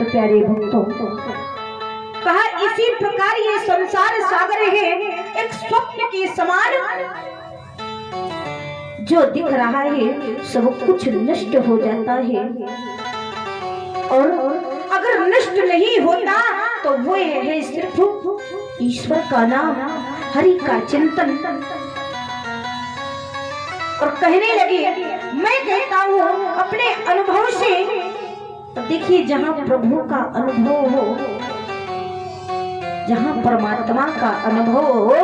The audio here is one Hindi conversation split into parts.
तो प्यारे भक्तों, कहा इसी प्रकार ये संसार सागर है एक स्वप्न के समान, जो दिख रहा है सब कुछ नष्ट हो जाता है, और अगर नष्ट नहीं होता तो वो है सिर्फ ईश्वर का नाम, हरि का चिंतन। और कहने लगे, मैं कहता हूँ अपने अनुभव से, देखिए जहाँ प्रभु का अनुभव हो, जहाँ परमात्मा का अनुभव हो,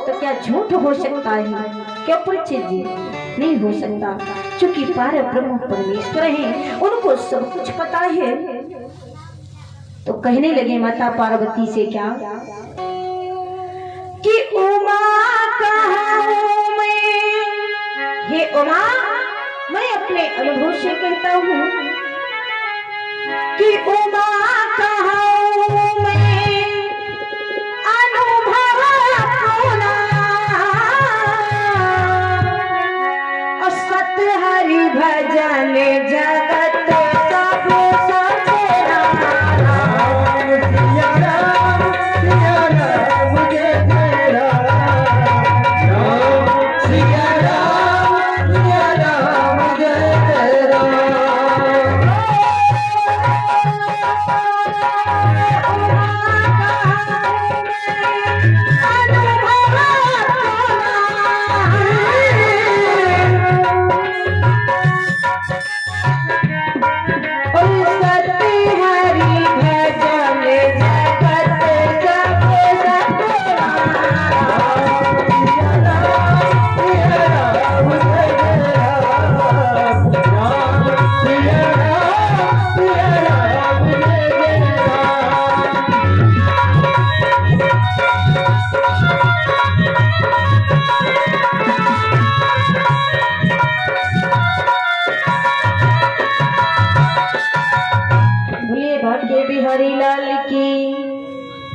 तो क्या झूठ हो सकता है? क्या परिचय जी नहीं हो सकता, क्योंकि पार ब्रह्म परमेश्वर है, उनको सब कुछ पता है। तो कहने लगे माता पार्वती से क्या कि उमा कहूं मैं, हे उमा मैं अपने अनुभव से कहता हूँ कि उमा कहूं मैं अनुभव अपना, और सत हरि भजन जगत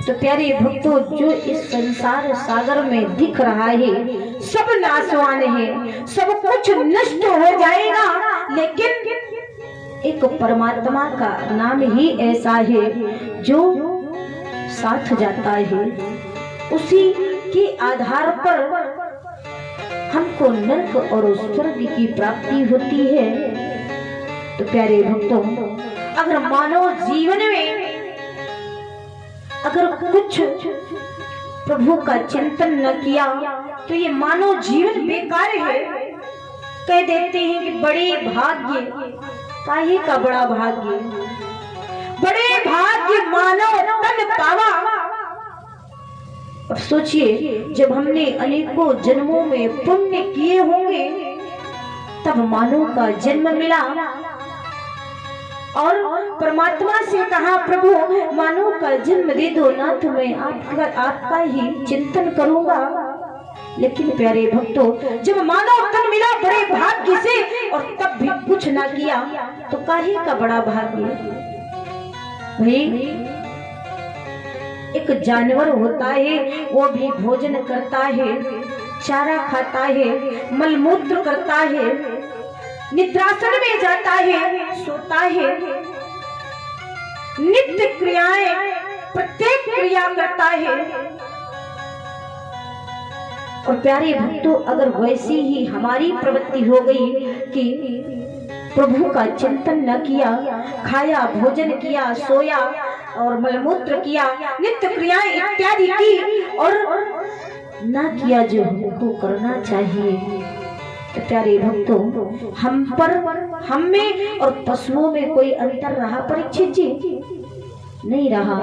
तो प्यारे भक्तों, जो इस संसार सागर में दिख रहा है सब नाशवान है, सब कुछ नष्ट हो जाएगा, लेकिन एक परमात्मा का नाम ही ऐसा है जो साथ जाता है, उसी के आधार पर हमको नरक और स्वर्ग की प्राप्ति होती है। तो प्यारे भक्तों, अगर मानव जीवन में अगर कुछ प्रभु का चिंतन न किया तो ये मानव जीवन बेकार है। कह देते हैं कि बड़े भाग्य, काहे का बड़ा भाग्य, बड़े भाग्य मानव तन पावा। अब सोचिए, जब हमने अनेकों जन्मों में पुण्य किए होंगे तब मानव का जन्म मिला, और परमात्मा से कहा प्रभु मानव का जन्म दे दो ना, तो मैं आपका ही चिंतन करूंगा। लेकिन प्यारे भक्तों, जब मानव तन मिला बड़े भाग्य से और तब भी कुछ ना किया तो काहे का बड़ा भाग्य। भाई, एक जानवर होता है, वो भी भोजन करता है, चारा खाता है, मलमूत्र करता है, निद्रासन में जाता है, सोता है, नित्य क्रियाएं प्रत्येक क्रिया करता है। और प्यारे भक्तों, अगर वैसी ही हमारी प्रवृत्ति हो गई कि प्रभु का चिंतन न किया, खाया, भोजन किया, सोया और मलमूत्र किया, नित्य क्रियाएं इत्यादि की और न किया जो हमको करना चाहिए, तो प्यारे भक्तों, हम में और पशुओं में कोई अंतर रहा परीक्षित जी? नहीं रहा।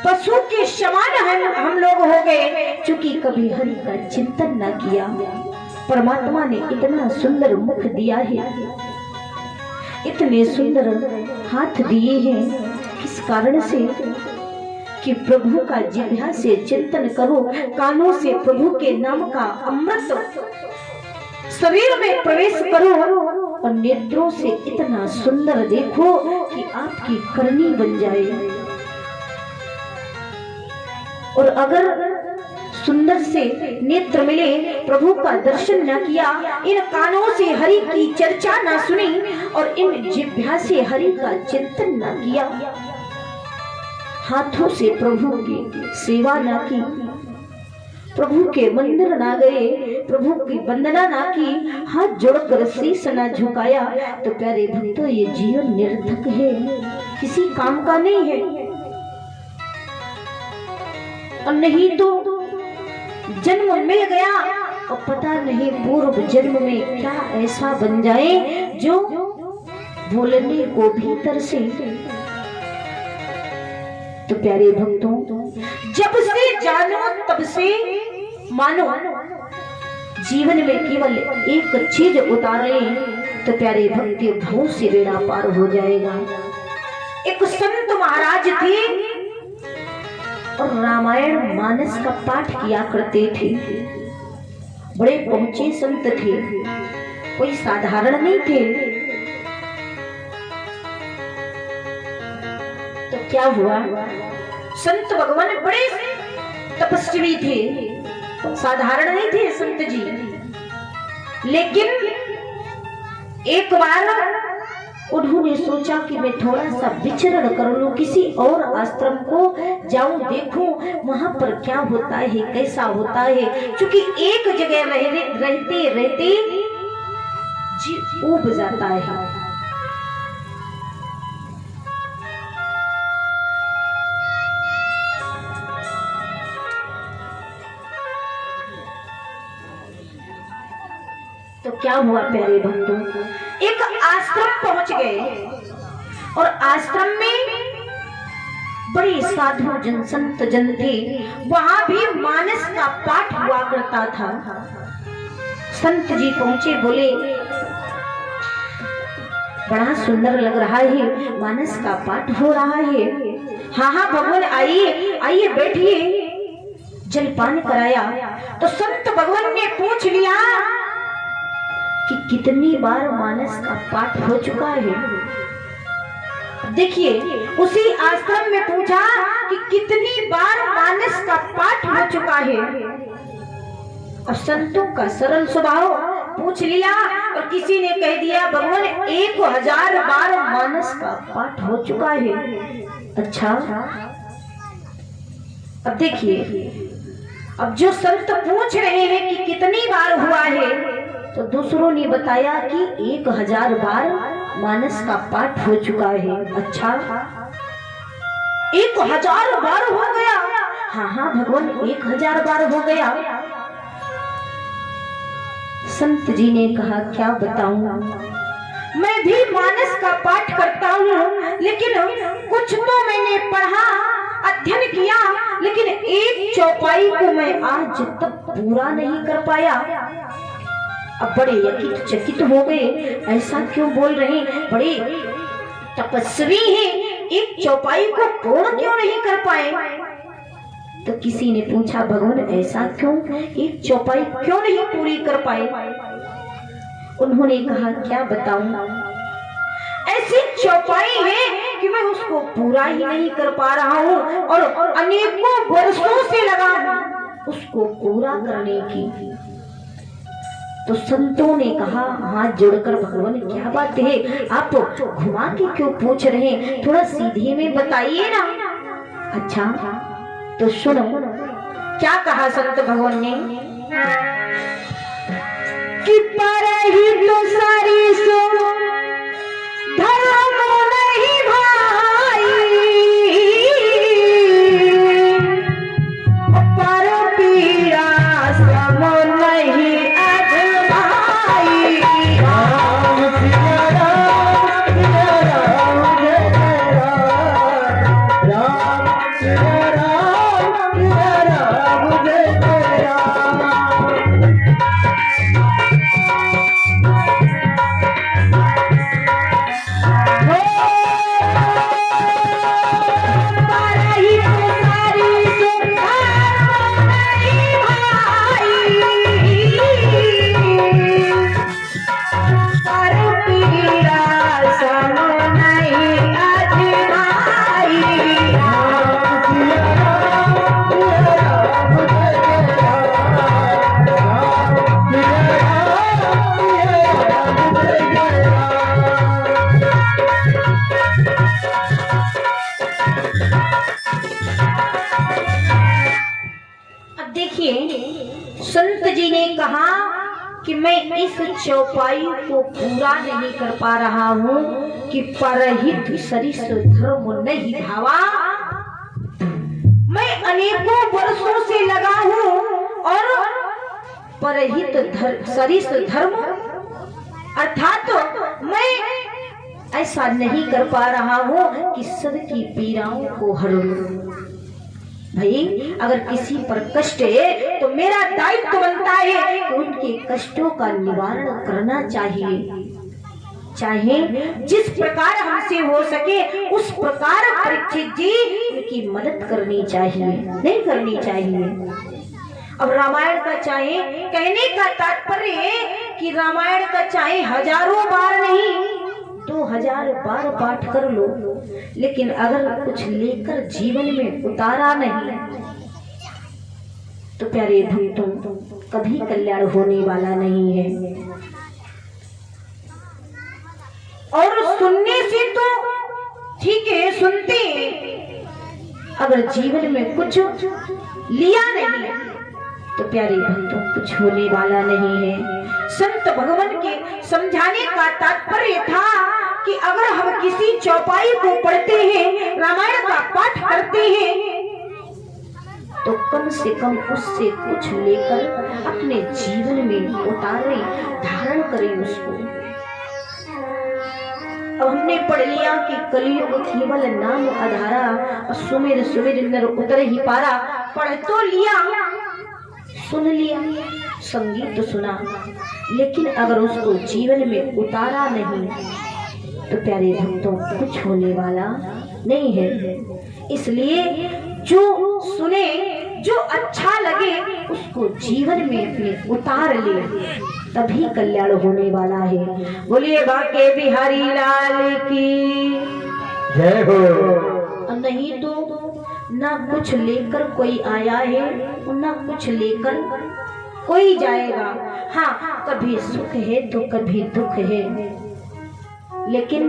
पशु के समान हम लोग हो गए, क्योंकि कभी हरि का चिंतन न किया। परमात्मा ने इतना सुंदर मुख दिया है, इतने सुंदर हाथ दिए हैं, किस कारण से? कि प्रभु का जिह्वा से चिंतन करो, कानों से प्रभु के नाम का अमृत शरीर में प्रवेश करो, और नेत्रों से इतना सुंदर देखो कि आपकी करनी बन जाए। और अगर सुंदर से नेत्र मिले, प्रभु का दर्शन न किया, इन कानों से हरि की चर्चा न सुनी और इन जिह्वा से हरि का चिंतन न किया, हाथों से प्रभु की सेवा न की, प्रभु के मंदिर ना गए, प्रभु की वंदना ना की, हाथ जोड़कर शीश न झुकाया, तो प्यारे भक्तों ये जीवन निरर्थक है, किसी काम का नहीं है। और नहीं तो जन्म मिल गया और पता नहीं पूर्व जन्म में क्या ऐसा बन जाए जो बोलने को भीतर से। तो प्यारे भक्तों, जब से जानो तब से मानो, जीवन में केवल एक चीज उतारे तो प्यारे भक्ति भव से बेड़ा पार हो जाएगा। एक संत महाराज थे और रामायण मानस का पाठ किया करते थे, बड़े पहुंचे संत थे, कोई साधारण नहीं थे। तो क्या हुआ, संत भगवान बड़े तपस्वी थे, साधारण नहीं थे संत जी। लेकिन एक बार उन्होंने सोचा कि मैं थोड़ा सा विचरण कर लूं, किसी और आश्रम को जाऊं, देखूं वहां पर क्या होता है, कैसा होता है, क्योंकि एक जगह रहते रहते जी ऊब जाता है। तो क्या हुआ प्यारे बंधु, एक आश्रम पहुंच गए और आश्रम में बड़े साधु जन संत जन थे, वहां भी मानस का पाठ हुआ करता था। संत जी पहुंचे, बोले बड़ा सुंदर लग रहा है, मानस का पाठ हो रहा है। हाँ हाँ भगवान आइए आइए बैठिए, जलपान कराया। तो संत भगवान ने पूछ लिया कि कितनी बार मानस का पाठ हो चुका है। देखिए, उसी आश्रम में पूछा कि कितनी बार मानस का पाठ हो चुका है। और संतों का सरल स्वभाव, पूछ लिया और किसी ने कह दिया भगवान 1000 बार मानस का पाठ हो चुका है। अच्छा, अब देखिए, अब जो संत पूछ रहे हैं कि कितनी बार हुआ है, तो दूसरों ने बताया कि 1000 बार मानस का पाठ हो चुका है। अच्छा, 1000 बार हो गया? हाँ हाँ भगवान 1000 बार हो गया। संत जी ने कहा क्या बताऊं, मैं भी मानस का पाठ करता हूँ, लेकिन कुछ तो मैंने पढ़ा अध्ययन किया, लेकिन एक चौपाई को मैं आज तक पूरा नहीं कर पाया। अब बड़े चकित हो गए, ऐसा क्यों बोल रहे, बड़े तपस्वी हैं, एक चौपाई को पूर्ण क्यों नहीं कर पाए? तो किसी ने पूछा भगवान ऐसा क्यों, एक चौपाई क्यों नहीं पूरी कर पाए? उन्होंने कहा क्या बताऊं, ऐसी चौपाई है कि मैं उसको पूरा ही नहीं कर पा रहा हूँ और अनेकों वर्षों से लगा उसको पूरा करने की। तो संतों ने कहा हाथ जोड़कर भगवान क्या बात है, आप घुमा के क्यों पूछ रहे हैं, थोड़ा सीधे में बताइए ना। अच्छा तो सुनो क्या कहा संत भगवान ने कि पर ही तो सारी सो धर्म नहीं भाई, पर पीड़ा सम नहीं अजमाई। राम सिया राम सिया राम जय राम, राम सिया राम सिया राम जय राम। कि मैं इस चौपाई को पूरा नहीं कर पा रहा हूँ कि परहित सरिस धर्म नहीं भावा। मैं अनेकों वर्षों से लगा हूँ और परहित सरिस धर्म अर्थात मैं ऐसा नहीं कर पा रहा हूँ कि सबकी पीड़ाओं को हर लूं। भाई अगर किसी पर कष्ट है तो मेरा दायित्व बनता है कि उनके कष्टों का निवारण करना चाहिए। चाहे जिस प्रकार हमसे हो सके उस प्रकार परीक्षित जी उनकी मदद करनी चाहिए, नहीं करनी चाहिए। अब रामायण का चाहे कहने का तात्पर्य है कि रामायण का चाहे हजारों बार नहीं 2000 बार पाठ कर लो, लेकिन अगर कुछ लेकर जीवन में उतारा नहीं तो प्यारे भक्तों कभी कल्याण होने वाला नहीं है। और सुनने से तो ठीक है, सुनते अगर जीवन में कुछ लिया नहीं तो प्यारे भक्तों कुछ होने वाला नहीं है। संत भगवान के समझाने का तात्पर्य था कि अगर हम किसी चौपाई को पढ़ते हैं, रामायण का पाठ करते हैं, तो कम से कम उससे कुछ लेकर अपने जीवन में उतारें, धारण करें उसको। अब हमने पढ़ लिया कि कलियुग केवल नाम आधारा और सुमिर सुमिर नर उतर ही पारा। पढ़ तो लिया, सुन लिया, संगीत सुना, लेकिन अगर उसको जीवन में उतारा नहीं तो प्यारे भक्तों कुछ होने वाला नहीं है। इसलिए जो सुने, जो अच्छा लगे उसको जीवन में अपने उतार ले, तभी कल्याण होने वाला है। बोलिए बाके बिहारी लाल की जय हो। नहीं तो ना कुछ लेकर कोई आया है और ना कुछ लेकर कोई जाएगा। हाँ, कभी सुख है तो कभी दुख है, लेकिन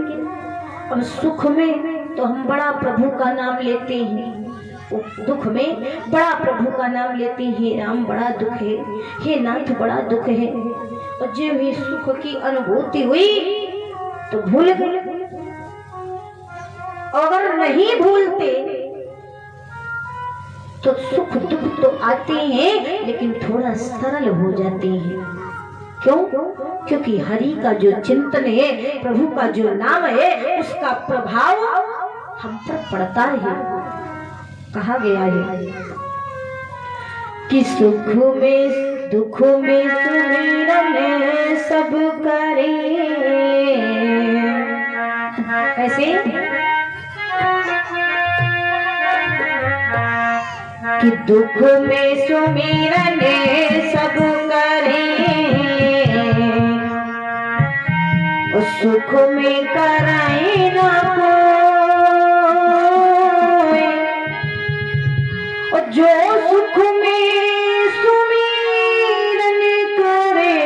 अब सुख में तो हम बड़ा प्रभु का नाम लेते हैं, दुख में बड़ा प्रभु का नाम लेते हैं। राम बड़ा दुख है, हे नाथ बड़ा दुख है। और जब भी सुख की अनुभूति हुई तो भूल गए। अगर नहीं भूलते तो सुख दुख तो आते हैं, लेकिन थोड़ा सरल हो जाते हैं। क्यों? क्योंकि हरि का जो चिंतन है, प्रभु का जो नाम है, उसका प्रभाव हम पर पड़ता है। कहा गया है कि सुख में दुख में सुमिरन सब करे। कैसे? कि दुख में सुमिरन सब करे और सुख में कराए ना कोई। और जो सुख में सुमिरन करे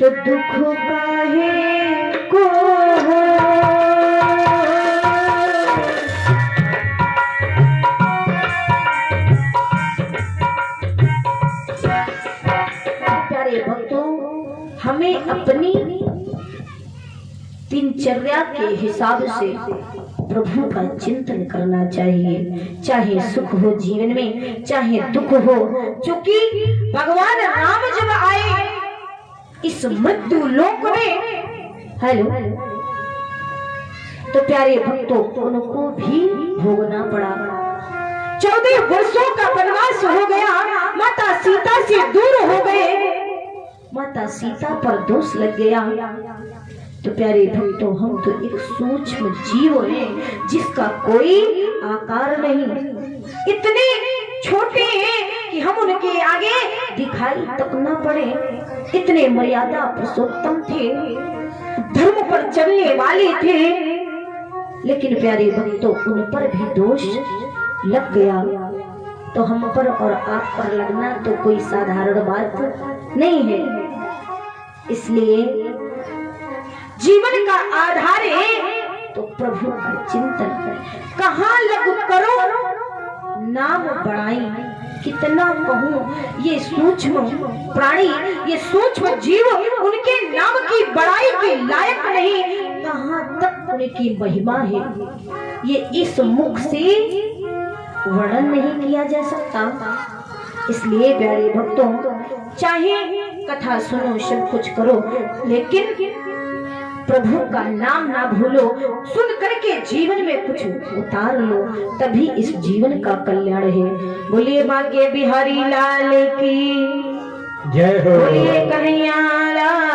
तो दुख काहे को हो। हमें अपनी दिनचर्या के हिसाब से प्रभु का चिंतन करना चाहिए। चाहे सुख हो जीवन में, चाहे दुख हो, क्योंकि भगवान राम जब आए इस मृत्यु लोक में, हेलो, तो प्यारे भक्तों उनको भी भोगना पड़ा। 14 वर्षों का वनवास हो गया, माता सीता से दूर हो गए, माता सीता पर दोष लग गया। तो प्यारे भक्तों हम तो एक सूक्ष्म जीव हैं जिसका कोई आकार नहीं, इतने छोटे हैं कि हम उनके आगे दिखाई तक न पड़े। इतने मर्यादा पुरुषोत्तम थे, धर्म पर चलने वाले थे, लेकिन प्यारे भक्तों उन पर भी दोष लग गया। तो हम पर और आप पर लगना तो कोई साधारण बात नहीं है। इसलिए जीवन का आधार है तो प्रभु का चिंतन करें। कहाँ लग करो नाम बढ़ाई, कितना कहूँ, ये सूक्ष्म प्राणी, ये सूक्ष्म जीव उनके नाम की बड़ाई के लायक नहीं, कहाँ तक उनकी महिमा है ये इस मुख से वर्णन नहीं किया जा सकता। इसलिए प्यारे भक्तों, चाहे कथा सुनो, सब कुछ करो, लेकिन प्रभु का नाम ना भूलो, सुन करके जीवन में कुछ उतार लो, तभी इस जीवन का कल्याण है। बोलिए बांके बिहारी लाल की जय हो। बोलिए कन्हैया लाल